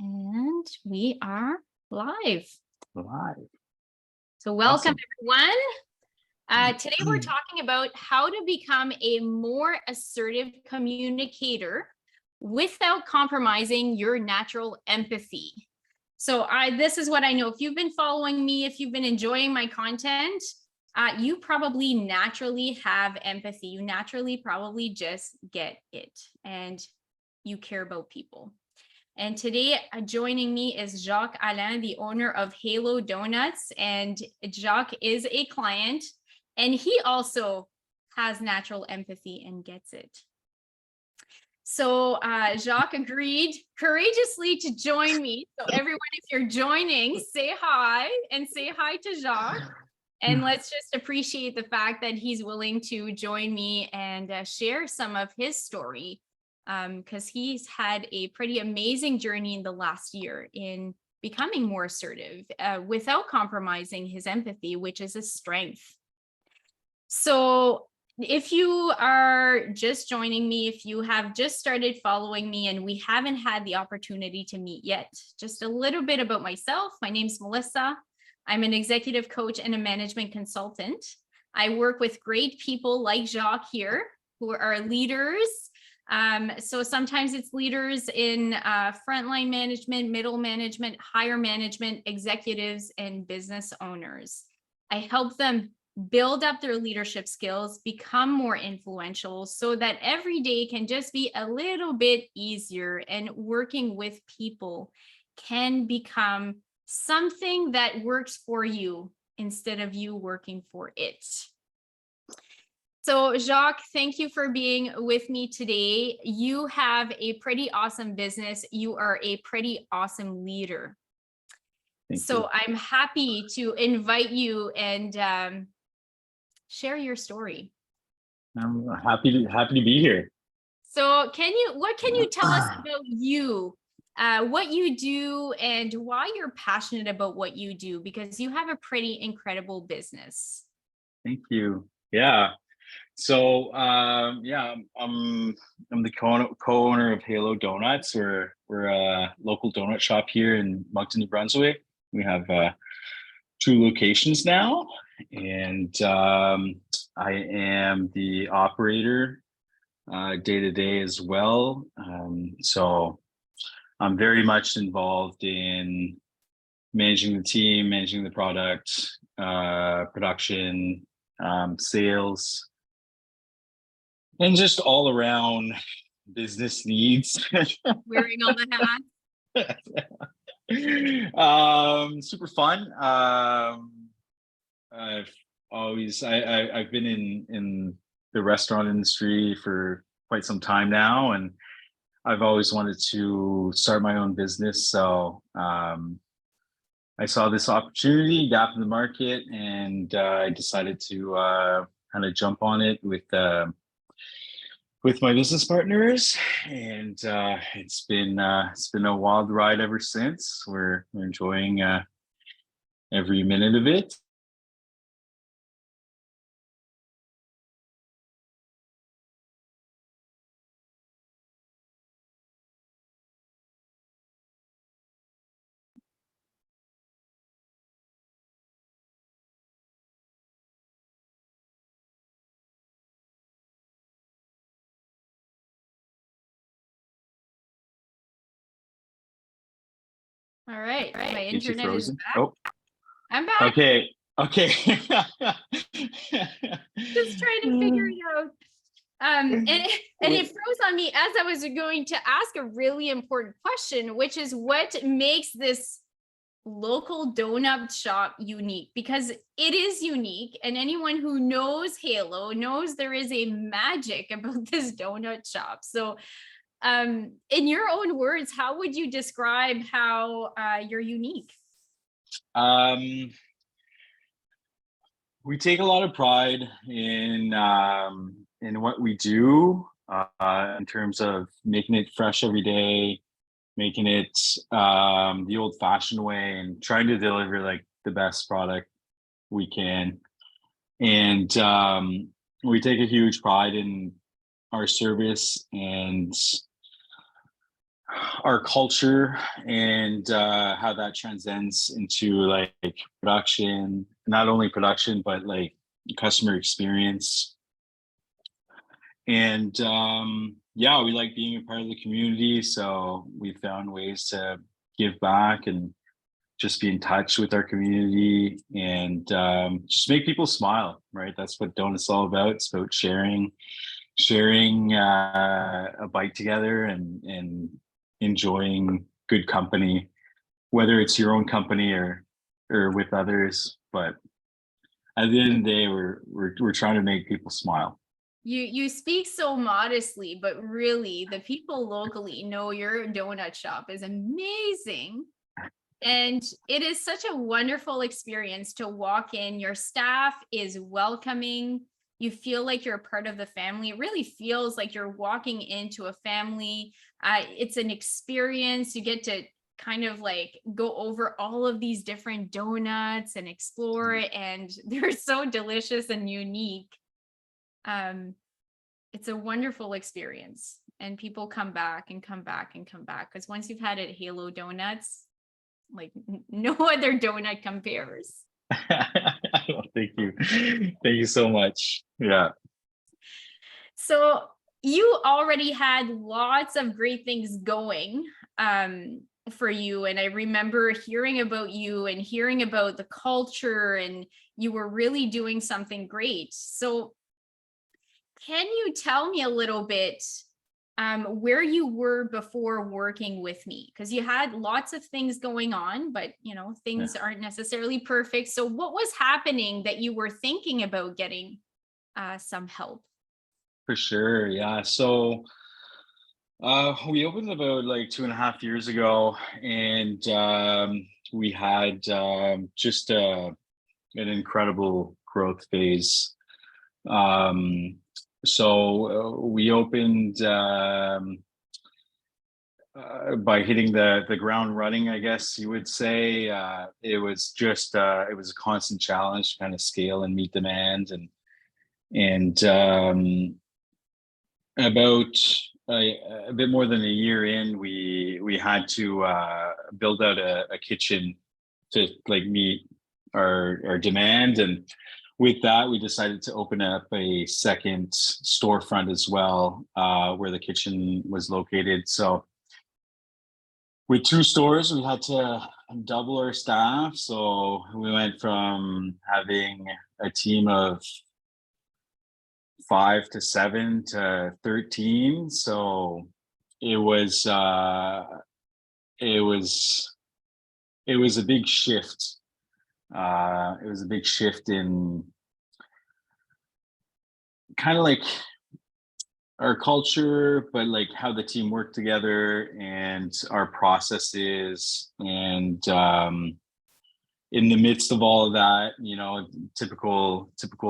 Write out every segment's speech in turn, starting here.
And we are live. So welcome, Awesome. everyone. Today we're talking about how to become a more assertive communicator without compromising your natural empathy. So this is what I know. If you've been following me, if you've been enjoying my content, you probably naturally have empathy. You naturally probably just get it and you care about people. And today joining me is Jacques Allain, the owner of Halo Donuts. And Jacques is a client and he also has natural empathy and gets it. So Jacques agreed courageously to join me. So everyone, if you're joining, say hi and say hi to Jacques. And let's just appreciate the fact that he's willing to join me and share some of his story. Because he's had a pretty amazing journey in the last year in becoming more assertive without compromising his empathy, which is a strength. So if you are just joining me, if you have just started following me and we haven't had the opportunity to meet yet, just a little bit about myself. My name's Melissa. I'm an executive coach and a management consultant. I work with great people like Jacques here who are leaders. So sometimes it's leaders in frontline management, middle management, higher management, executives, and business owners. I help them build up their leadership skills, become more influential so that every day can just be a little bit easier and working with people can become something that works for you instead of you working for it. So Jacques, thank you for being with me today. You have a pretty awesome business. You are a pretty awesome leader. Thank you. I'm happy to invite you and share your story. I'm happy to be here. So what can you tell us about you, what you do and why you're passionate about what you do? Because you have a pretty incredible business. Thank you. Yeah. So I'm the co-owner of Halo Donuts. We're a local donut shop here in Moncton, New Brunswick. We have 2 locations now, and I am the operator day to day as well. So I'm very much involved in managing the team, managing the product, production, sales, and just all around business needs. Wearing all the hats. Super fun. I've been in the restaurant industry for quite some time now, and I've always wanted to start my own business. So I saw this opportunity, gap in the market, and I decided to kind of jump on it with my business partners, and it's been a wild ride ever since. We're enjoying every minute of it. All right. My internet is back. Oh. I'm back. Okay. Just trying to figure it out. And it froze on me as I was going to ask a really important question, which is what makes this local donut shop unique? Because it is unique, and anyone who knows Halo knows there is a magic about this donut shop. So in your own words, how would you describe how you're unique? We take a lot of pride in what we do in terms of making it fresh every day, making it the old-fashioned way, and trying to deliver like the best product we can. And we take a huge pride in our service and our culture and how that transcends into like production, not only production, but like customer experience. And yeah, we like being a part of the community. So we found ways to give back and just be in touch with our community and just make people smile, right? That's what Donut's all about. It's about sharing a bite together and enjoying good company, whether it's your own company or with others. But at the end of the day, we're trying to make people smile. You speak so modestly, but really the people locally know your donut shop is amazing. And it is such a wonderful experience to walk in. Your staff is welcoming. You feel like you're a part of the family. It really feels like you're walking into a family. It's an experience. You get to kind of like go over all of these different donuts and explore it. And they're so delicious and unique. It's a wonderful experience. And people come back and come back and come back. Because once you've had it at Halo Donuts, like no other donut compares. Thank you. Thank you so much. Yeah. So you already had lots of great things going for you. And I remember hearing about you and hearing about the culture, and you were really doing something great. So can you tell me a little bit where you were before working with me? Because you had lots of things going on, but things aren't necessarily perfect. So what was happening that you were thinking about getting some help? For sure. Yeah. So we opened about like 2.5 years ago, and we had just an incredible growth phase. So we opened by hitting the ground running, I guess you would say. It was a constant challenge to kind of scale and meet demand, and about a bit more than a year in, we had to build out a kitchen to like meet our demand. And with that, we decided to open up a second storefront as well, where the kitchen was located. So with 2 stores, we had to double our staff. So we went from having a team of 5 to 7 to 13. So it was a big shift. It was a big shift in kind of like our culture, but like how the team worked together and our processes. And in the midst of all of that, typical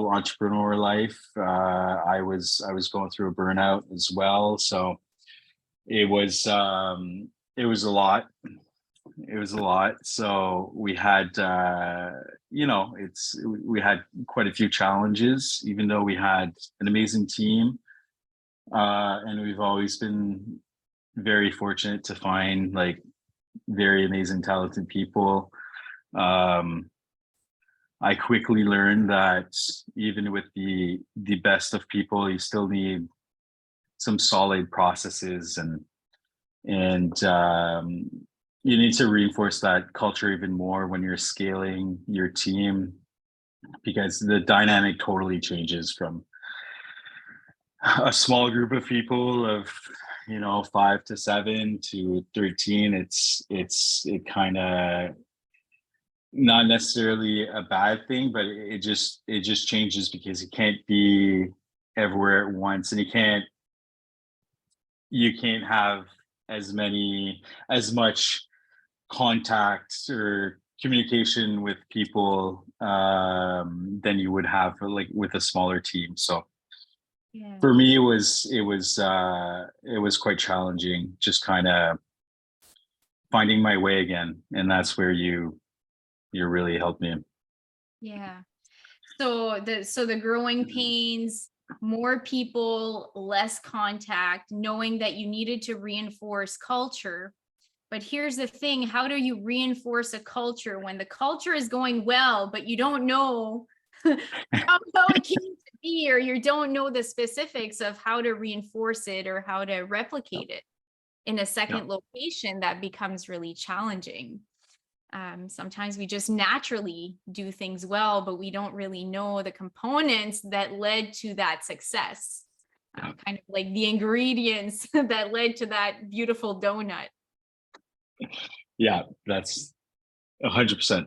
entrepreneur life, I was going through a burnout as well. So it was a lot. It was a lot. So we had, we had quite a few challenges, even though we had an amazing team. And we've always been very fortunate to find like very amazing, talented people. I quickly learned that even with the best of people, you still need some solid processes, and you need to reinforce that culture even more when you're scaling your team, because the dynamic totally changes from a small group of people of 5 to 7 to 13. It kind of not necessarily a bad thing, but it just changes because you can't be everywhere at once, and you can't have as much contact or communication with people than you would have like with a smaller team. So Yeah. for me, it was quite challenging, just kind of finding my way again, and that's where you really helped me. Yeah. So the growing pains, more people, less contact, knowing that you needed to reinforce culture. But here's the thing, how do you reinforce a culture when the culture is going well, but you don't know how it came to be, or you don't know the specifics of how to reinforce it or how to replicate it in a second location? That becomes really challenging. Sometimes we just naturally do things well, but we don't really know the components that led to that success. Kind of like the ingredients that led to that beautiful donut. Yeah, that's 100%.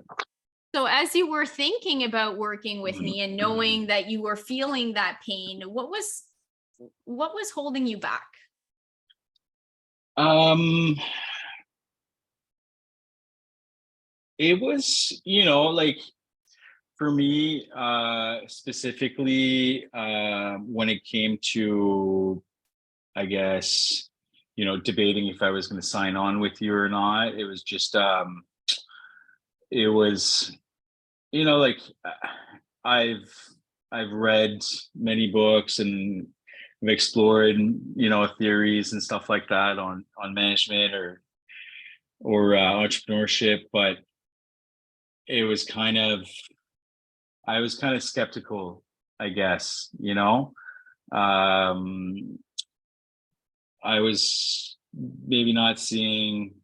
So as you were thinking about working with me and knowing that you were feeling that pain, what was holding you back? It was, like for me, specifically, when it came to, I guess, debating if I was going to sign on with you or not, it was just, it was, like I've read many books and I've explored, theories and stuff like that on management or entrepreneurship, but it was kind of, I was kind of skeptical, I guess, I was maybe not seeing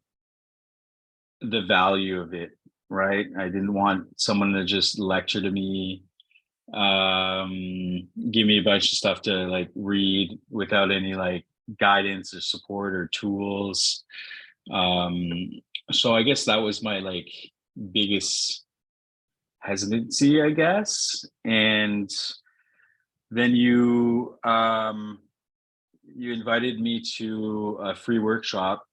the value of it, right? I didn't want someone to just lecture to me, give me a bunch of stuff to like read without any like guidance or support or tools. So I guess that was my like biggest hesitancy, I guess. And then you invited me to a free workshop,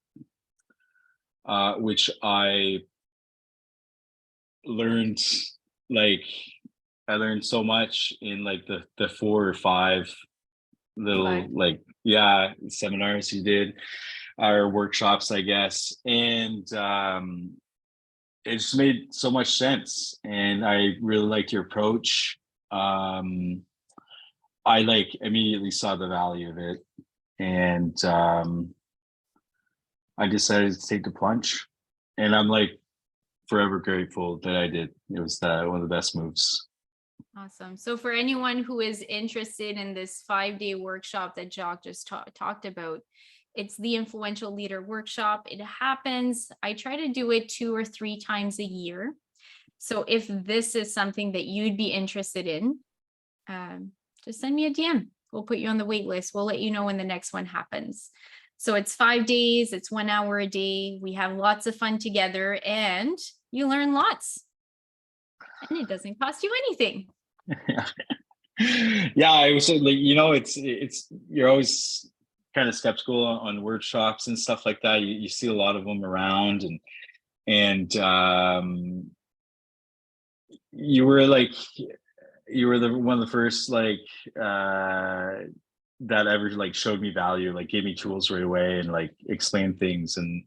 which I learned like I learned so much in like the 4 or 5 little like seminars you did, or workshops, I guess. And it just made so much sense, and I really liked your approach. I like immediately saw the value of it, and I decided to take the plunge, and I'm like forever grateful that I did. It was one of the best moves. Awesome. So for anyone who is interested in this 5-day workshop that Jacques just talked about, it's the Influential Leader Workshop. It happens, I try to do it 2 or 3 times a year. So if this is something that you'd be interested in, just send me a DM. We'll put you on the wait list. We'll let you know when the next one happens. So it's 5 days, it's 1 hour a day. We have lots of fun together and you learn lots. And it doesn't cost you anything. Yeah, I was like, it's you're always kind of skeptical on workshops and stuff like that. You see a lot of them around, and you were one of the first that ever like showed me value, like gave me tools right away and like explained things, and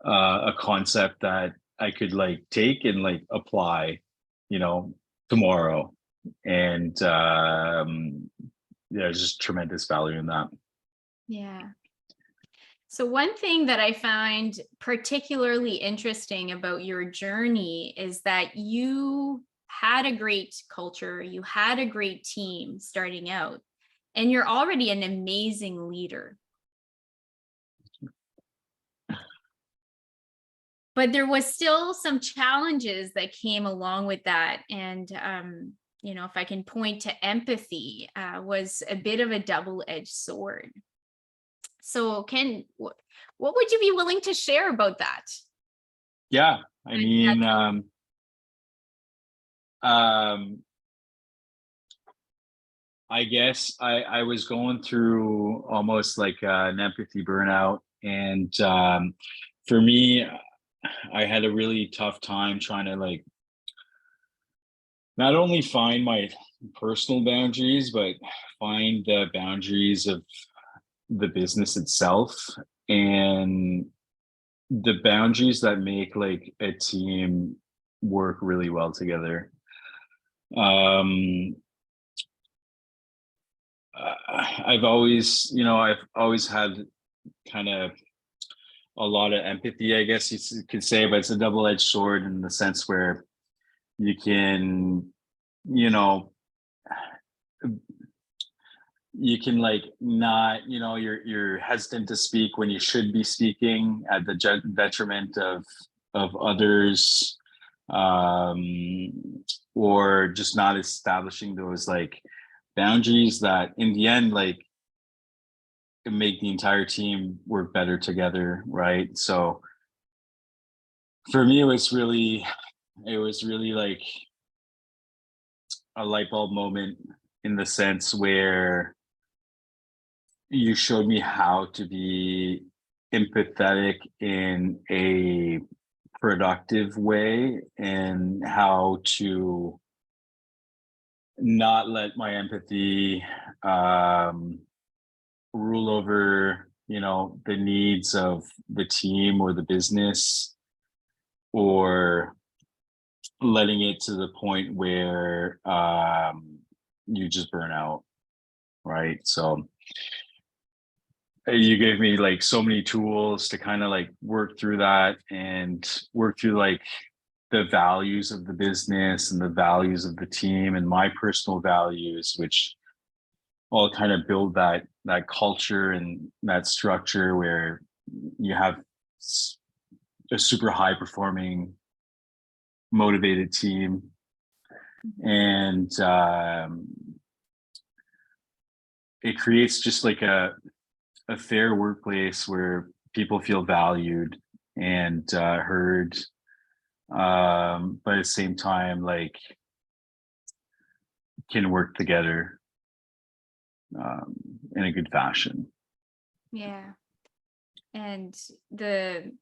a concept that I could like take and like apply, tomorrow. And there's just tremendous value in that. Yeah. So one thing that I find particularly interesting about your journey is that you had a great culture, you had a great team starting out, and you're already an amazing leader. But there was still some challenges that came along with that. And, if I can point to empathy, was a bit of a double-edged sword. So what would you be willing to share about that? Yeah, I mean, I guess I was going through almost like an empathy burnout. And for me, I had a really tough time trying to like not only find my personal boundaries, but find the boundaries of the business itself, and the boundaries that make like a team work really well together. I've always had kind of a lot of empathy, I guess you could say, but it's a double-edged sword in the sense where you can, you know, you can like not, you're hesitant to speak when you should be speaking at the detriment of others, um, or just not establishing those like boundaries that in the end like make the entire team work better together, right? So for me, it was really like a light bulb moment in the sense where you showed me how to be empathetic in a productive way and how to not let my empathy rule over, the needs of the team or the business, or letting it to the point where you just burn out, right? So you gave me like so many tools to kind of like work through that and work through like the values of the business and the values of the team and my personal values, which all kind of build that culture and that structure where you have a super high performing motivated team. And it creates just like a fair workplace where people feel valued and heard, but at the same time like can work together in a good fashion. Yeah. And the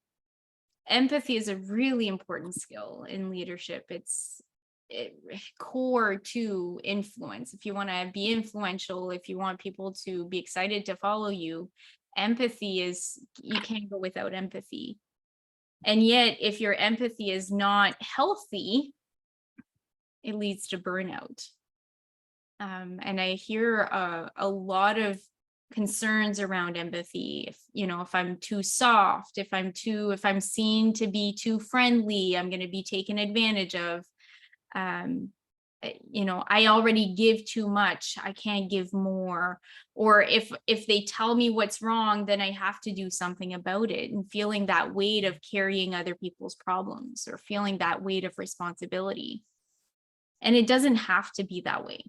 empathy is a really important skill in leadership. It's core to influence. If you want to be influential, if you want people to be excited to follow you, you can't go without empathy. And yet, if your empathy is not healthy, it leads to burnout. And I hear a lot of concerns around empathy. If I'm too soft, if I'm seen to be too friendly, I'm going to be taken advantage of. I already give too much, I can't give more. Or if they tell me what's wrong, then I have to do something about it, and feeling that weight of carrying other people's problems or feeling that weight of responsibility. And it doesn't have to be that way.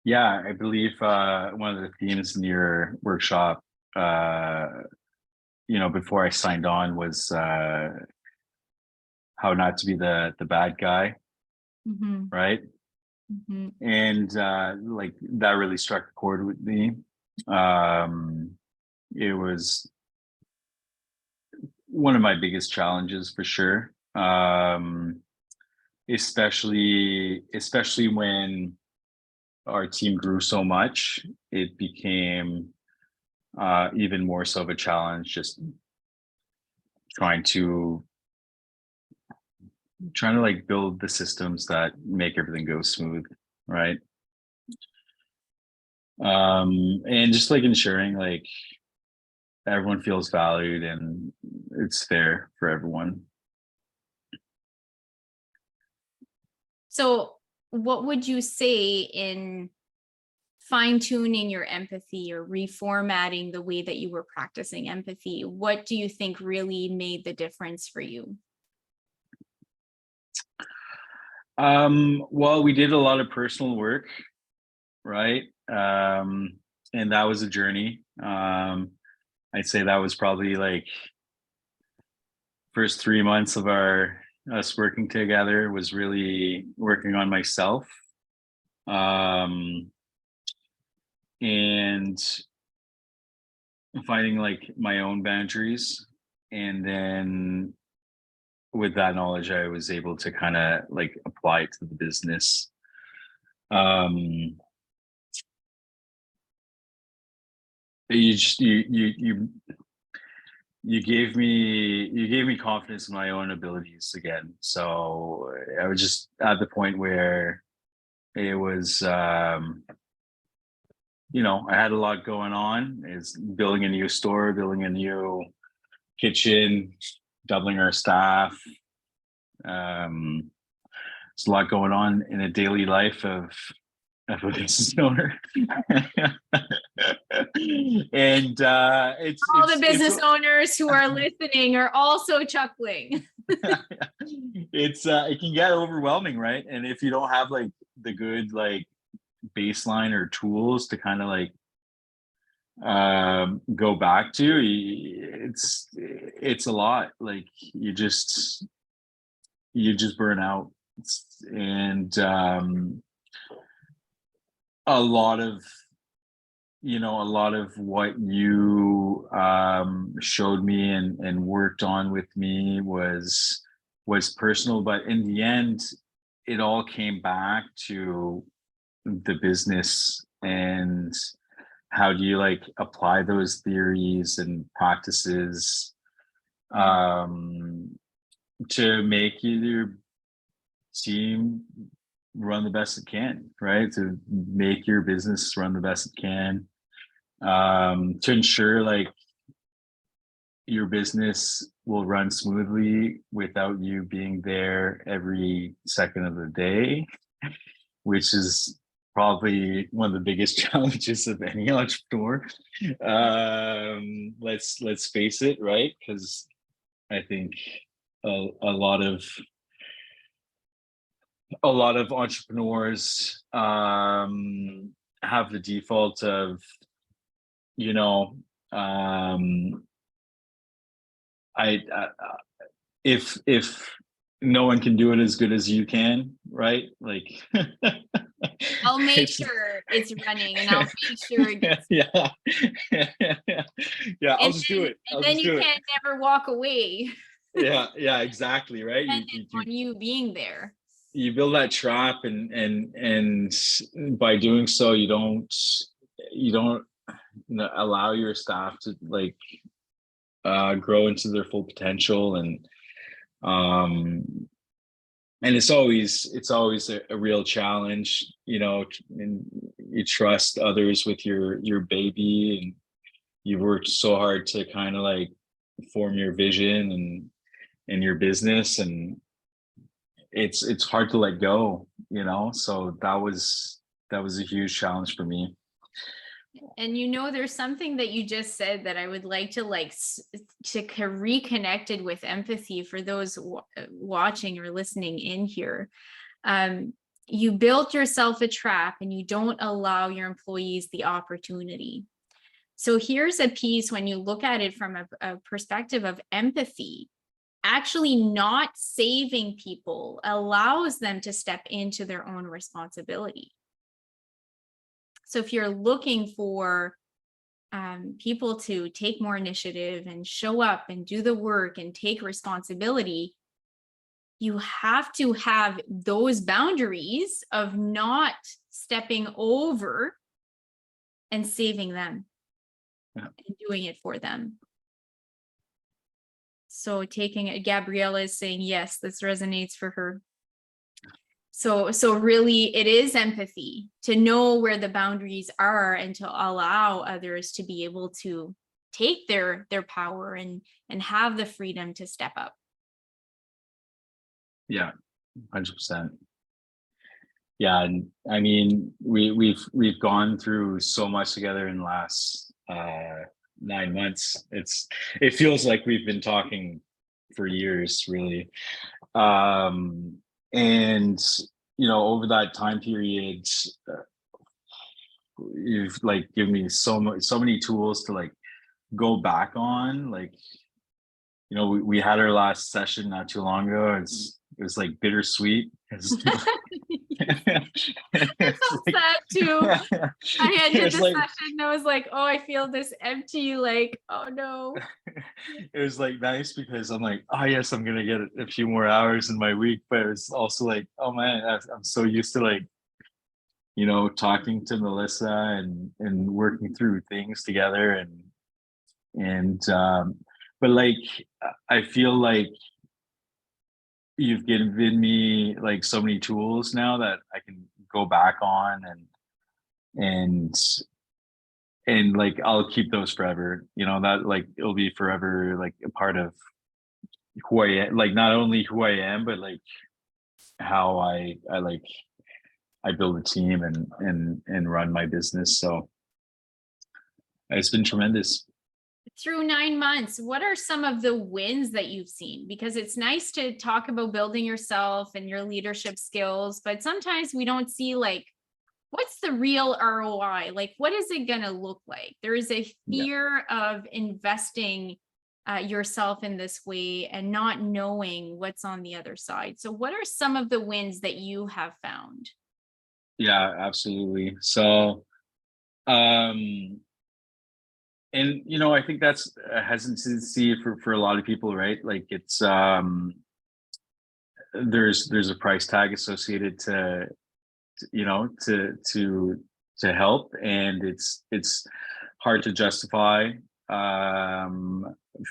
Yeah, I believe one of the themes in your workshop, before I signed on, was how not to be the bad guy, Mm-hmm. right? Mm-hmm. And like that really struck a chord with me. It was one of my biggest challenges for sure, especially when our team grew so much. It became even more so of a challenge, just trying to like build the systems that make everything go smooth, right? And just like ensuring like everyone feels valued and it's fair for everyone. So what would you say in fine-tuning your empathy or reformatting the way that you were practicing empathy? What do you think really made the difference for you? Well, we did a lot of personal work, right? And that was a journey. I'd say that was probably like first 3 months of us working together was really working on myself. And finding like my own boundaries. And then with that knowledge, I was able to kind of like apply it to the business. You just you gave me confidence in my own abilities again. So I was just at the point where it was, you know, I had a lot going on. It's building a new store, building a new kitchen, doubling our staff. There's a lot going on in a daily life of a business owner. And All the business owners who are listening are also chuckling. It can get overwhelming, right? And if you don't have like the good like baseline or tools to kind of like go back to, it's a lot. Like you just burn out. And a lot of what you showed me and worked on with me was personal, but in the end it all came back to the business and how do you like apply those theories and practices to make your team run the best it can, right? To make your business run the best it can, to ensure like your business will run smoothly without you being there every second of the day, which is probably one of the biggest challenges of any entrepreneur. Let's face it, right? Because I think a lot of entrepreneurs have the default of, you know, if no one can do it as good as you can, right? Like I'll make sure it's running, and I'll make sure it gets. Yeah. I'll just do it. And then you can't never walk away. Yeah, exactly, right? On you being there. You build that trap, and by doing so, you don't allow your staff to like grow into their full potential, and it's always a real challenge, you know, and you trust others with your baby, and you've worked so hard to kind of like form your vision and your business, and it's hard to let go, you know. So that was a huge challenge for me. And you know, there's something that you just said that I would like to reconnected with empathy for those watching or listening in here. You built yourself a trap and you don't allow your employees the opportunity. So here's a piece when you look at it from a perspective of empathy. Actually not saving people allows them to step into their own responsibility. So if you're looking for people to take more initiative and show up and do the work and take responsibility, you have to have those boundaries of not stepping over and saving them and doing it for them. So taking it, Gabriella is saying, yes, this resonates for her. So really it is empathy to know where the boundaries are and to allow others to be able to take their power and have the freedom to step up. Yeah, 100%. Yeah, and I mean, we've gone through so much together in the last 9 months. It feels like we've been talking for years, really. And you know, over that time period, you've like given me so many tools to like go back on. Like, you know, we had our last session not too long ago. It was like bittersweet. It's so sad too. I ended the session and I was like, oh, I feel this empty, like, oh no. It was like nice because I'm like, oh yes, I'm gonna get a few more hours in my week, but it's also like, oh man, I'm so used to like, you know, talking to Melissa and working through things together, and but like I feel like you've given me like so many tools now that I can go back on, and and like I'll keep those forever. You know, that like it'll be forever like a part of who I am, like not only who I am, but like how I like I build a team and run my business. So it's been tremendous. Through 9 months, what are some of the wins that you've seen? Because it's nice to talk about building yourself and your leadership skills, but sometimes we don't see like, what's the real ROI? Like, what is it going to look like? There is a Yeah. fear of investing yourself in this way and not knowing what's on the other side. So what are some of the wins that you have found? Yeah, absolutely. So, um, and you know, I think that's a hesitancy for a lot of people, right? Like it's there's a price tag associated to you know to help, and it's hard to justify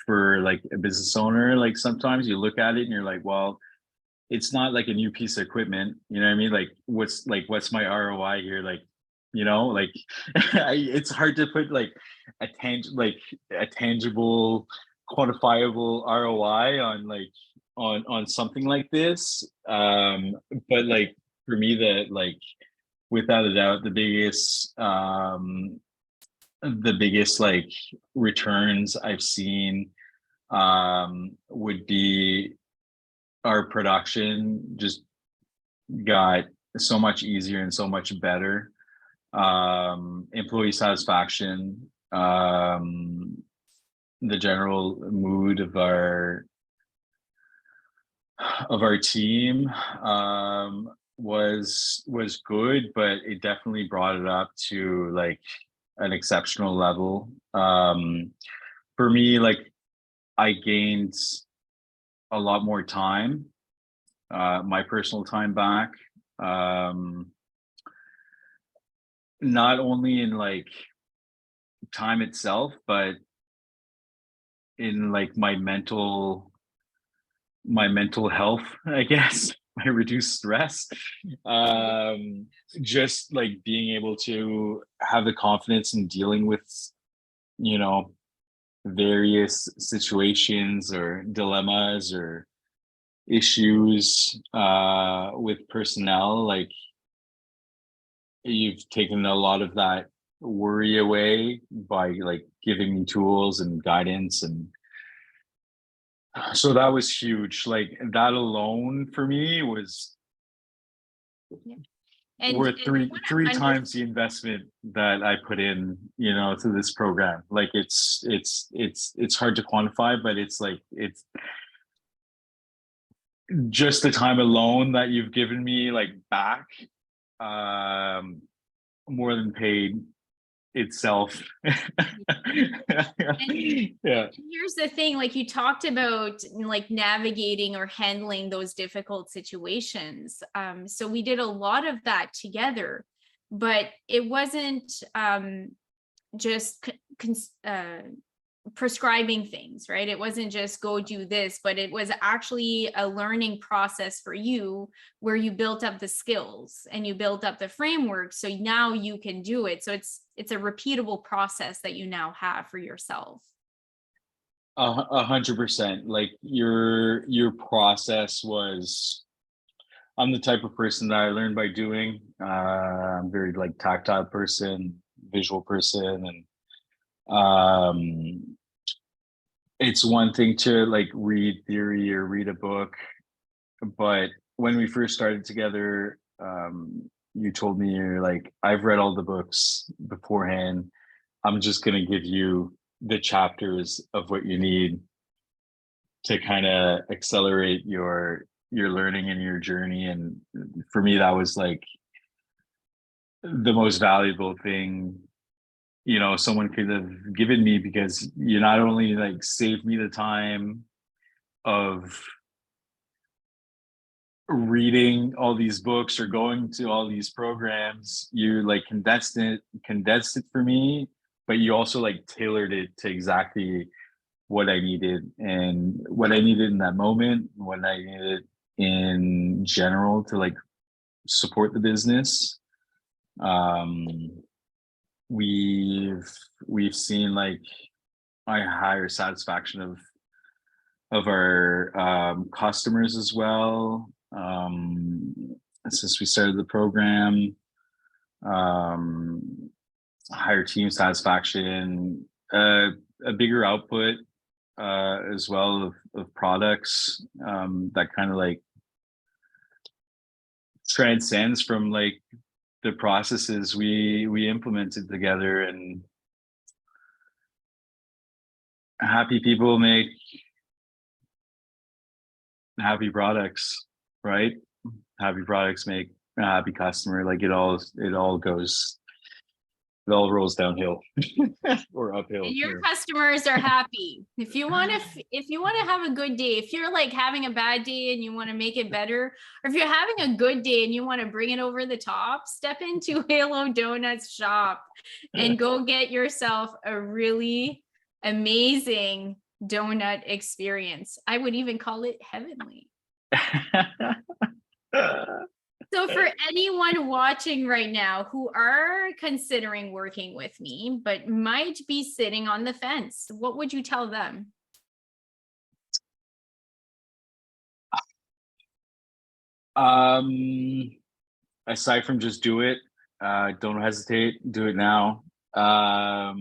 for like a business owner. Like sometimes you look at it and you're like, well, it's not like a new piece of equipment, you know what I mean? Like what's my ROI here? Like, you know, like it's hard to put like a tangible, quantifiable ROI on like on something like this. But like for me, that like without a doubt, the biggest like returns I've seen would be our production just got so much easier and so much better. Employee satisfaction, the general mood of our team was good, but it definitely brought it up to like an exceptional level. For me, like I gained a lot more time, my personal time back. Um, Not only in like time itself, but in like my mental health, I guess, my reduced stress. Um, just like being able to have the confidence in dealing with, you know, various situations or dilemmas or issues with personnel. Like you've taken a lot of that worry away by like giving me tools and guidance, and so that was huge. Like that alone for me was Yeah. And worth I three want to times the investment that I put in, you know, to this program. Like it's hard to quantify, but it's like it's just the time alone that you've given me like back um more than paid itself. Yeah. here's the thing, like you talked about like navigating or handling those difficult situations. So we did a lot of that together, but it wasn't just prescribing things, right? It wasn't just go do this, but it was actually a learning process for you where you built up the skills and you built up the framework. So now you can do it. So it's a repeatable process that you now have for yourself. 100%. Like your process was, I'm the type of person that I learn by doing. I'm very like tactile person, visual person, and it's one thing to like read theory or read a book, but when we first started together, you told me, you're like, I've read all the books beforehand. I'm just gonna give you the chapters of what you need to kind of accelerate your learning and your journey. And for me, that was like the most valuable thing, you know, someone could have given me, because you not only like saved me the time of reading all these books or going to all these programs, you like condensed it for me, but you also like tailored it to exactly what I needed, and what I needed in that moment, what I needed in general to like support the business. We've seen like a higher satisfaction of our customers as well, since we started the program. Higher team satisfaction, a bigger output as well of products that kind of like transcends from like the processes we implemented together. And happy people make happy products, right? Happy products make a happy customer. Like it all rolls downhill or uphill. And your customers are happy. If you want to have a good day, if you're like having a bad day and you want to make it better, or if you're having a good day and you want to bring it over the top, step into Halo Donuts shop and go get yourself a really amazing donut experience. I would even call it heavenly. So for anyone watching right now who are considering working with me, but might be sitting on the fence, what would you tell them? Aside from just do it, don't hesitate, do it now. I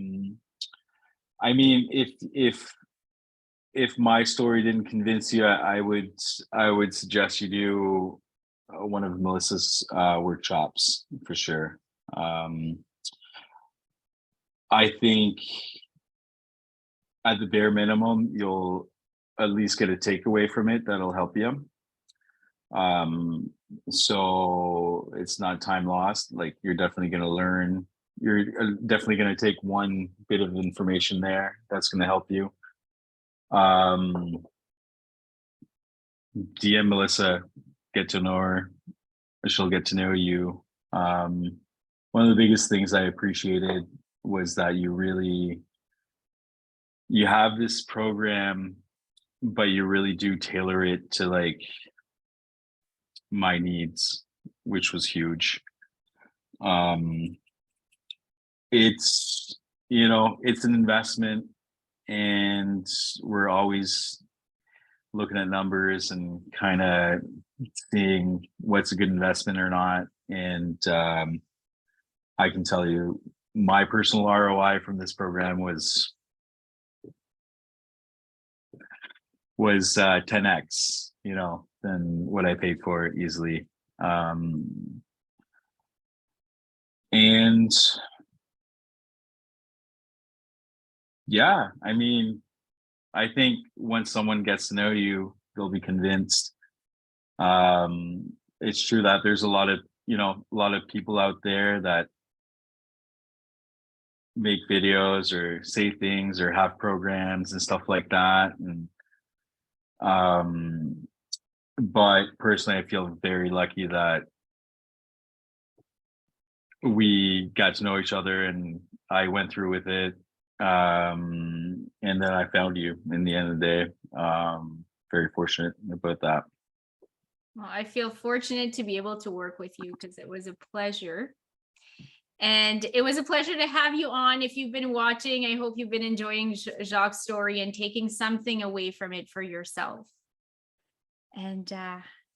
mean, if my story didn't convince you, I would suggest you do one of Melissa's workshops for sure. I think at the bare minimum, you'll at least get a takeaway from it that'll help you. So it's not time lost. Like you're definitely going to learn. You're definitely going to take one bit of information there that's going to help you. DM Melissa, get to know her, she'll get to know you. One of the biggest things I appreciated was that you have this program, but you really do tailor it to like my needs, which was huge. It's it's an investment, and we're always looking at numbers and kind of seeing what's a good investment or not. And I can tell you my personal ROI from this program was 10x, than what I paid for it easily. And yeah, I mean, I think once someone gets to know you, they'll be convinced. It's true that there's a lot of people out there that make videos or say things or have programs and stuff like that. And but personally, I feel very lucky that we got to know each other and I went through with it. And then I found you in the end of the day. Very fortunate about that. Well, I feel fortunate to be able to work with you because it was a pleasure. And it was a pleasure to have you on. If you've been watching, I hope you've been enjoying Jacques' story and taking something away from it for yourself. And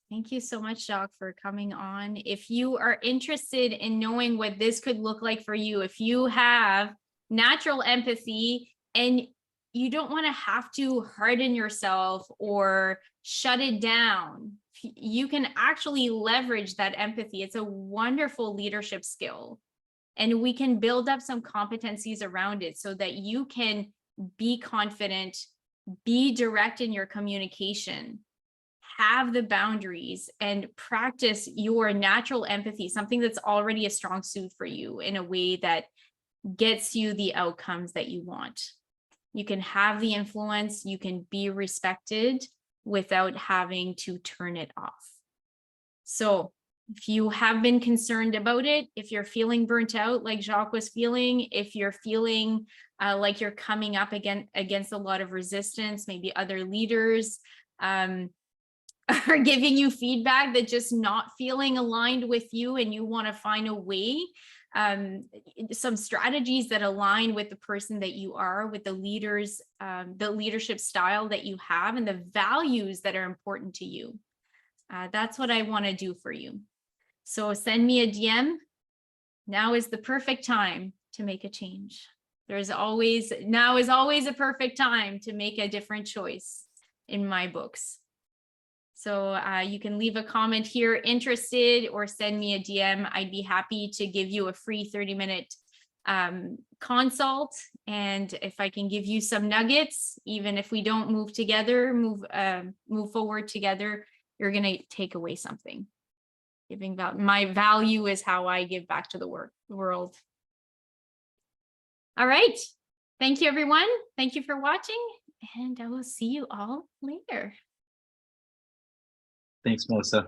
thank you so much, Jacques, for coming on. If you are interested in knowing what this could look like for you, if you have natural empathy and you don't want to have to harden yourself or shut it down, you can actually leverage that empathy. It's a wonderful leadership skill. And we can build up some competencies around it so that you can be confident, be direct in your communication, have the boundaries, and practice your natural empathy, something that's already a strong suit for you in a way that gets you the outcomes that you want. You can have the influence, you can be respected without having to turn it off. So if you have been concerned about it, if you're feeling burnt out like Jacques was feeling, if you're feeling like you're coming up against a lot of resistance, maybe other leaders, are giving you feedback that's just not feeling aligned with you, and you want to find a way, some strategies that align with the person that you are, with the leaders, the leadership style that you have, and the values that are important to you. That's what I want to do for you. So send me a DM. Now is the perfect time to make a change. Now is always a perfect time to make a different choice in my books. So you can leave a comment here, interested, or send me a DM. I'd be happy to give you a free 30-minute consult. And if I can give you some nuggets, even if we don't move together, move forward together, you're going to take away something. My value is how I give back to the world. All right. Thank you, everyone. Thank you for watching, and I will see you all later. Thanks, Melissa.